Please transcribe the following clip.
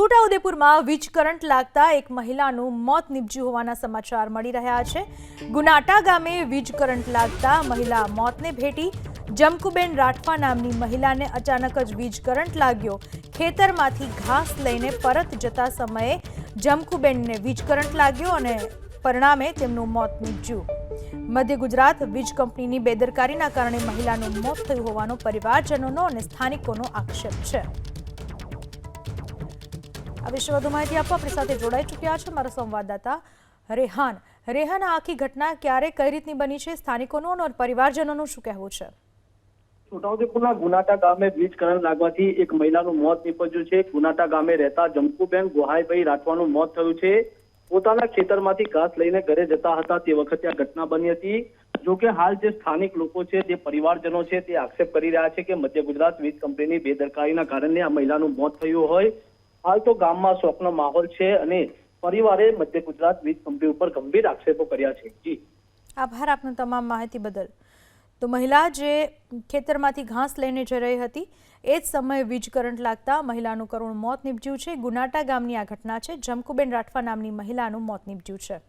છોટાઉદેપુરમાં વીજ કરંટ લાગતા એક મહિલાનું મોત નીપજ્યું હોવાના સમાચાર મળી રહ્યા છે। ગુનાટા ગામે વીજ કરંટ લાગતા મહિલા મોતને ભેટી। જમકુબેન રાઠવા નામની મહિલાને અચાનક જ વીજ કરંટ લાગ્યો। ખેતરમાંથી ઘાસ લઈને પરત જતા સમયે જમકુબેનને વીજ કરંટ લાગ્યો અને પરિણામે તેમનું મોત નીપજ્યું। મધ્ય ગુજરાત વીજ કંપનીની બેદરકારીના કારણે મહિલાનું મોત થયું હોવાનો પરિવારજનોનો અને સ્થાનિકોનો આક્ષેપ છે। આ વિશે વધુ માહિતી આપવા આપણી સાથે જોડાઈ ચૂક્યા છે મારા સંવાદદાતા રેહાન। રેહાન, આ આખી ઘટના ક્યારે કઈ રીતની બની છે, સ્થાનિકોનું અને પરિવારજનોનું શું કહેવું છે? છોટાઉદેપુરના ગુનાટા ગામે વીજ કરંટ લાગવાથી એક મહિલાનું મોત નીપજ્યું છે। ગુનાટા ગામે રહેતા જમકુબેન ગોહાઈભાઈ રાઠવાનું મોત થયું છે। પોતાના ખેતરમાંથી ઘાસ લઈને ઘરે જતા હતા તે વખતે આ ઘટના બની હતી। જોકે હાલ જે સ્થાનિક લોકો છે, જે પરિવારજનો છે, તે આક્ષેપ કરી રહ્યા છે કે મધ્ય ગુજરાત વીજ કંપનીની બેદરકારીના કારણે આ મહિલાનું મોત થયું હોય। હાલ તો ગામમાં શોકનો માહોલ છે અને પરિવારે મધ્ય ગુજરાત વીજ કંપની ઉપર ગંભીર આક્ષેપો કર્યા છે। જી આભાર આપની તમામ માહિતી બદલ। તો મહિલા જે ખેતરમાંથી ઘાસ લઈને જઈ રહી હતી એ જ સમયે વીજ કરંટ લાગતા મહિલાનું કરુણ મોત નીપજ્યું છે। ગુનાટા ગામની આ ઘટના છે। જમકુબેન રાઠવા નામની મહિલાનું મોત નીપજ્યું છે।